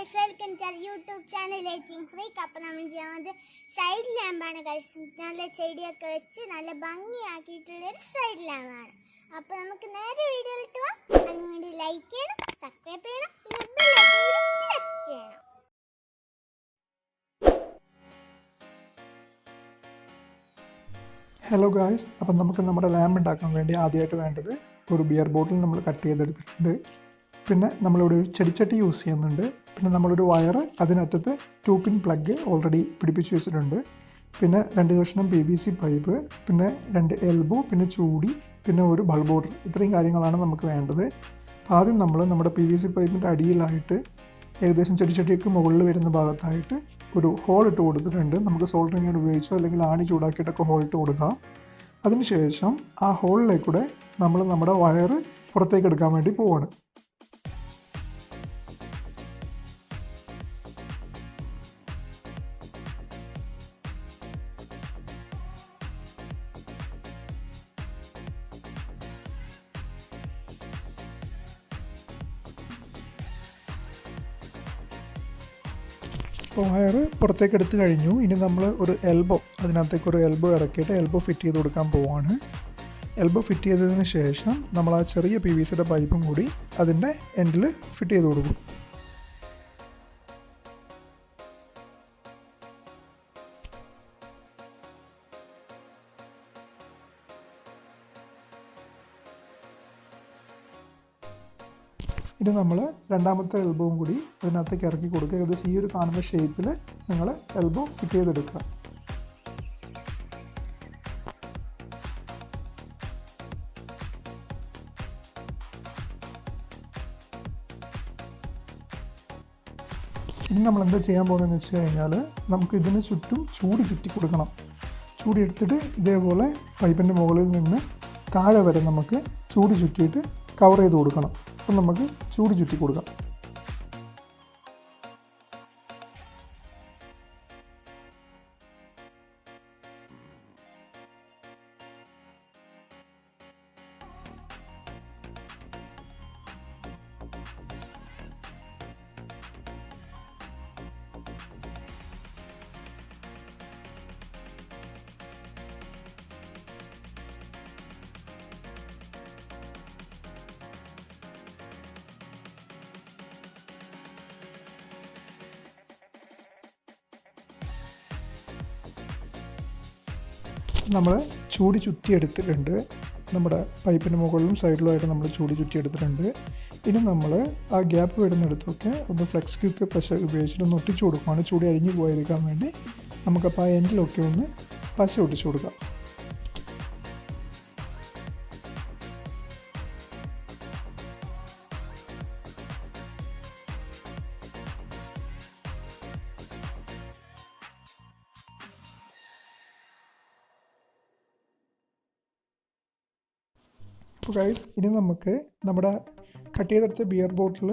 guys, welcome to our YouTube channel Lighting Freak. അപ്പോൾ നമ്മൾ ചെയ്യുന്നത് സൈഡ് ലാമ്പാണ് ഗൈസ്. നല്ല ചെടിയൊക്കെ വെച്ച് നല്ല ഭംഗിയാക്കിയിട്ടുള്ള ഒരു സൈഡ് ലാമ്പാണ്. അപ്പോൾ നമുക്ക് നേരെ വീഡിയോയിലിട്ട് പോവാം. അതിനുവേണ്ടി ലൈക്ക് ചെയ്യണം, സബ്സ്ക്രൈബ് ചെയ്യണം, പിന്നെ ബെൽ ഐക്കൺ പ്രസ് ചെയ്യണം. ഹലോ ഗായ്സ്, അപ്പം നമുക്ക് നമ്മുടെ ലാമ്പ് ഉണ്ടാക്കാൻ വേണ്ടി ആദ്യമായിട്ട് വേണ്ടത് ഒരു ബിയർ ബോട്ടിൽ നമ്മൾ കട്ട് ചെയ്തെടുത്തിട്ടുണ്ട്. പിന്നെ നമ്മളിവിടെ ഒരു ചെടിച്ചട്ടി യൂസ് ചെയ്യുന്നുണ്ട്. പിന്നെ നമ്മളൊരു വയർ, അതിനകത്ത് 2 പിൻ പ്ലഗ് ഓൾറെഡി പിടിപ്പിച്ച് വെച്ചിട്ടുണ്ട്. പിന്നെ 2 കഷ്ണം PVC പൈപ്പ്, പിന്നെ 2 എൽബോ, പിന്നെ ചൂടി, പിന്നെ ഒരു ബൾബ് ഹോൾഡർ. ഇത്രയും കാര്യങ്ങളാണ് നമുക്ക് വേണ്ടത്. ആദ്യം നമ്മൾ നമ്മുടെ PVC പൈപ്പിൻ്റെ അടിയിലായിട്ട് ഏകദേശം ചെടിച്ചട്ടിക്ക് മുകളിൽ വരുന്ന ഭാഗത്തായിട്ട് ഒരു ഹോൾ ഇട്ട് കൊടുത്തിട്ടുണ്ട്. നമുക്ക് സോൾഡറിങ് ഉപയോഗിച്ചോ അല്ലെങ്കിൽ ആണി ചൂടാക്കിയിട്ടൊക്കെ ഹോൾ ഇട്ട് കൊടുക്കാം. അതിനുശേഷം ആ ഹോളിലേക്കൂടെ നമ്മൾ നമ്മുടെ വയർ പുറത്തേക്ക് എടുക്കാൻ വേണ്ടി പോവാണ്. അപ്പോൾ വയർ പുറത്തേക്ക് എടുത്തു കഴിഞ്ഞു. ഇനി നമ്മൾ ഒരു എൽബോ, അതിനകത്തേക്ക് ഒരു എൽബോ ഇറക്കിയിട്ട് എൽബോ ഫിറ്റ് ചെയ്ത് കൊടുക്കാൻ പോവാണ്. എൽബോ ഫിറ്റ് ചെയ്തതിന് ശേഷം നമ്മൾ ആ ചെറിയ PVCയുടെ പൈപ്പും കൂടി അതിൻ്റെ എൻഡിൽ ഫിറ്റ് ചെയ്ത് കൊടുക്കും. ഇനി നമ്മൾ രണ്ടാമത്തെ എൽബോവും കൂടി അതിനകത്തേക്ക് ഇറക്കി കൊടുക്കുക. ഏകദേശം ഈ ഒരു കാണുന്ന ഷേപ്പിൽ നിങ്ങൾ എൽബോ ഫിറ്റ് ചെയ്തെടുക്കുക. ഇനി നമ്മൾ എന്താ ചെയ്യാൻ പോകുന്നതെന്ന് വെച്ച് കഴിഞ്ഞാൽ, നമുക്ക് ഇതിന് ചുറ്റും ചൂടി ചുറ്റി കൊടുക്കണം. ചൂടി എടുത്തിട്ട് ഇതേപോലെ പൈപ്പിൻ്റെ മുകളിൽ നിന്ന് താഴെ വരെ നമുക്ക് ചൂടി ചുറ്റിയിട്ട് കവർ ചെയ്ത് കൊടുക്കണം. അപ്പം നമുക്ക് ചൂടി ചുറ്റി കൊടുക്കാം. നമ്മൾ ചൂടി ചുറ്റി എടുത്തിട്ടുണ്ട്. നമ്മുടെ പൈപ്പിന് മുകളിലും സൈഡിലുമായിട്ട് നമ്മൾ ചൂടി ചുറ്റി എടുത്തിട്ടുണ്ട്. ഇനി നമ്മൾ ആ ഗ്യാപ്പ് വരുന്നിടത്തൊക്കെ ഒന്ന് ഫ്ലെക്സ് ക്യൂക്ക് പശ ഉപയോഗിച്ചിട്ട് ഒന്ന് ഒട്ടിച്ചു കൊടുക്കുകയാണ്. ചൂടി അരിഞ്ഞു പോയിരിക്കാൻ വേണ്ടി നമുക്കപ്പോൾ ആ എൻഡിലൊക്കെ ഒന്ന് പശ ഒട്ടിച്ചു കൊടുക്കാം. അപ്പോൾ ഗൈസ്, ഇനി നമുക്ക് നമ്മുടെ കട്ട് ചെയ്തെടുത്ത ബിയർ ബോട്ടിൽ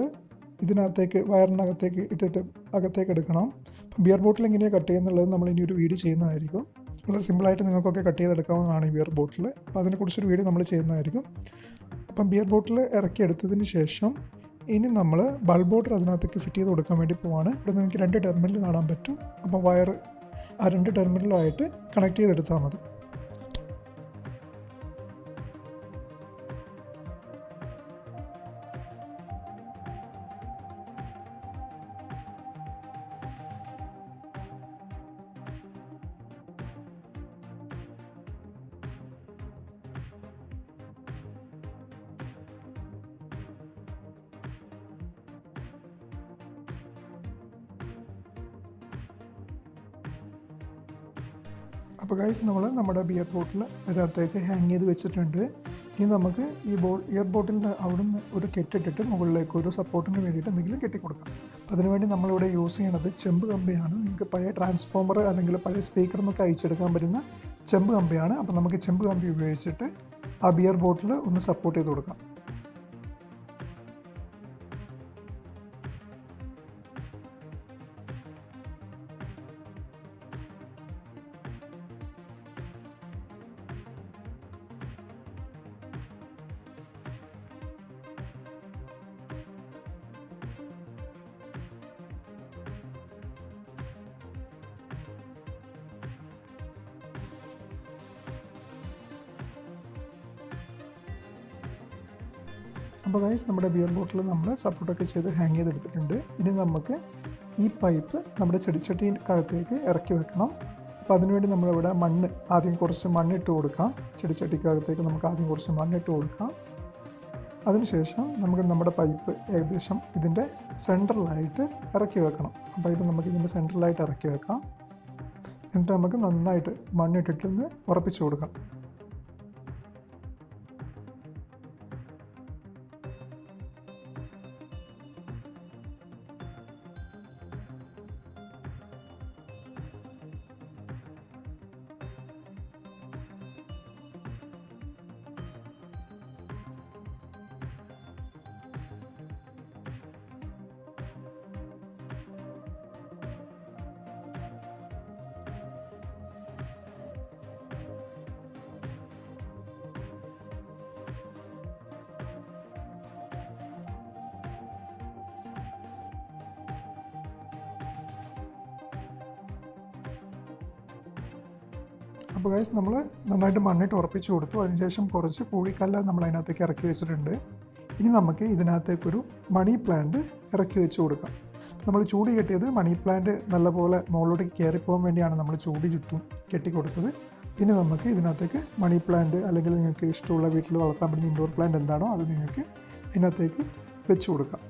ഇതിനകത്തേക്ക് വയറിനകത്തേക്ക് ഇട്ടിട്ട് അകത്തേക്ക് എടുക്കണം. അപ്പം ബിയർ ബോട്ടിൽ എങ്ങനെയാണ് കട്ട് ചെയ്യുന്നുള്ളത് നമ്മൾ ഇനി ഒരു വീഡിയോ ചെയ്യുന്നതായിരിക്കും. വളരെ സിമ്പിളായിട്ട് നിങ്ങൾക്കൊക്കെ കട്ട് ചെയ്തെടുക്കാവുന്നതാണ് ഈ ബിയർ ബോട്ടിൽ. അപ്പോൾ അതിനെക്കുറിച്ചൊരു വീഡിയോ നമ്മൾ ചെയ്യുന്നതായിരിക്കും. അപ്പം ബിയർ ബോട്ടിൽ ഇറക്കിയെടുത്തതിന് ശേഷം ഇനി നമ്മൾ ബൾബ് ഹോൾഡർ അതിനകത്തേക്ക് ഫിറ്റ് ചെയ്ത് കൊടുക്കാൻ വേണ്ടി പോവാണ്. ഇവിടെ നിങ്ങൾക്ക് 2 ടെർമിനൽ കാണാൻ പറ്റും. അപ്പം വയർ ആ 2 ടെർമിനലുമായിട്ട് കണക്ട് ചെയ്തെടുത്താൽ മതി. അപ്പോൾ ഗൈസ്, നമ്മൾ നമ്മുടെ ബിയർ ബോട്ടിൽ അതിനകത്തേക്ക് ഹാങ് ചെയ്ത് വെച്ചിട്ടുണ്ട്. ഇനി നമുക്ക് ഈ ബിയർ ബോട്ടിലിൻ്റെ അവിടെ നിന്ന് ഒരു കെട്ടിട്ടിട്ട് മുകളിലേക്ക് ഒരു സപ്പോർട്ടിന് വേണ്ടിയിട്ട് എന്തെങ്കിലും കെട്ടിക്കൊടുക്കാം. അപ്പോൾ അതിനുവേണ്ടി നമ്മളിവിടെ യൂസ് ചെയ്യണത് ചെമ്പ് കമ്പിയാണ്. നിങ്ങൾക്ക് പഴയ ട്രാൻസ്ഫോമർ അല്ലെങ്കിൽ പഴയ സ്പീക്കറിൽ നിന്നൊക്കെ അയച്ചെടുക്കാൻ പറ്റുന്ന ചെമ്പ് കമ്പിയാണ്. അപ്പോൾ നമുക്ക് ചെമ്പ് കമ്പി ഉപയോഗിച്ചിട്ട് ആ ബിയർ ബോട്ടിൽ ഒന്ന് സപ്പോർട്ട് ചെയ്ത് കൊടുക്കാം. അപ്പോൾ ഗൈസ് നമ്മുടെ ബിയർ ബോട്ടിൽ നമ്മൾ സപ്പോർട്ടൊക്കെ ചെയ്ത് ഹാങ് ചെയ്തെടുത്തിട്ടുണ്ട്. ഇനി നമുക്ക് ഈ പൈപ്പ് നമ്മുടെ ചെടിച്ചട്ടിക്കകത്തേക്ക് ഇറക്കി വെക്കണം. അപ്പോൾ അതിനുവേണ്ടി നമ്മളിവിടെ ആദ്യം കുറച്ച് മണ്ണിട്ട് കൊടുക്കാം. ചെടിച്ചട്ടിക്കകത്തേക്ക് നമുക്ക് ആദ്യം കുറച്ച് മണ്ണിട്ട് കൊടുക്കാം. അതിനുശേഷം നമുക്ക് നമ്മുടെ പൈപ്പ് ഏകദേശം ഇതിൻ്റെ സെൻട്രലായിട്ട് ഇറക്കി വെക്കണം. പൈപ്പ് നമുക്ക് ഇതിൻ്റെ സെൻട്രലായിട്ട് ഇറക്കി വെക്കാം. എന്നിട്ട് നമുക്ക് നന്നായിട്ട് മണ്ണിട്ടിട്ടൊന്ന് ഉറപ്പിച്ചു കൊടുക്കാം. അപ്പോൾ ഗൈസ് നമ്മൾ നന്നായിട്ട് മണ്ണിട്ട് ഉറപ്പിച്ച് കൊടുത്തു. അതിനുശേഷം കുറച്ച് പൂഴിക്കല്ല് നമ്മൾ അതിനകത്തേക്ക് ഇറക്കി വെച്ചിട്ടുണ്ട്. ഇനി നമുക്ക് ഇതിനകത്തേക്കൊരു മണി പ്ലാന്റ് ഇറക്കി വെച്ച് കൊടുക്കാം. നമ്മൾ ചൂടി കെട്ടിയത് മണി പ്ലാന്റ് നല്ലപോലെ മുകളിലോട്ട് കയറിപ്പോകാൻ വേണ്ടിയാണ് നമ്മൾ ചൂടി ചുറ്റും കെട്ടിക്കൊടുത്തത്. ഇനി നമുക്ക് ഇതിനകത്തേക്ക് മണി പ്ലാന്റ് അല്ലെങ്കിൽ നിങ്ങൾക്ക് ഇഷ്ടമുള്ള വീട്ടിൽ വളർത്താൻ പറ്റുന്ന ഇൻഡോർ പ്ലാന്റ് എന്താണോ അത് നിങ്ങൾക്ക് ഇതിനകത്തേക്ക് വെച്ച് കൊടുക്കാം.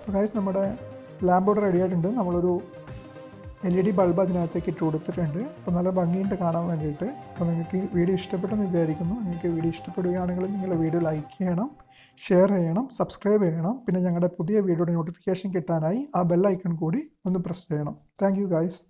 അപ്പോൾ ഗൈസ് നമ്മുടെ ലാമ്പ് ബോർഡ് റെഡി ആയിട്ടുണ്ട്. നമ്മളൊരു LED ബൾബ് അതിനകത്തേക്ക് ഇട്ട് കൊടുത്തിട്ടുണ്ട്. അപ്പോൾ നല്ല ഭംഗിയുണ്ട് കാണാൻ വേണ്ടിയിട്ട്. അപ്പോൾ നിങ്ങൾക്ക് വീഡിയോ ഇഷ്ടപ്പെട്ടെന്ന് വിചാരിക്കുന്നു. നിങ്ങൾക്ക് വീഡിയോ ഇഷ്ടപ്പെടുകയാണെങ്കിൽ നിങ്ങൾ വീഡിയോ ലൈക്ക് ചെയ്യണം, ഷെയർ ചെയ്യണം, സബ്സ്ക്രൈബ് ചെയ്യണം. പിന്നെ ഞങ്ങളുടെ പുതിയ വീഡിയോയുടെ നോട്ടിഫിക്കേഷൻ കിട്ടാനായി ആ ബെൽ ഐക്കൺ കൂടി ഒന്ന് പ്രസ് ചെയ്യണം. Thank you guys.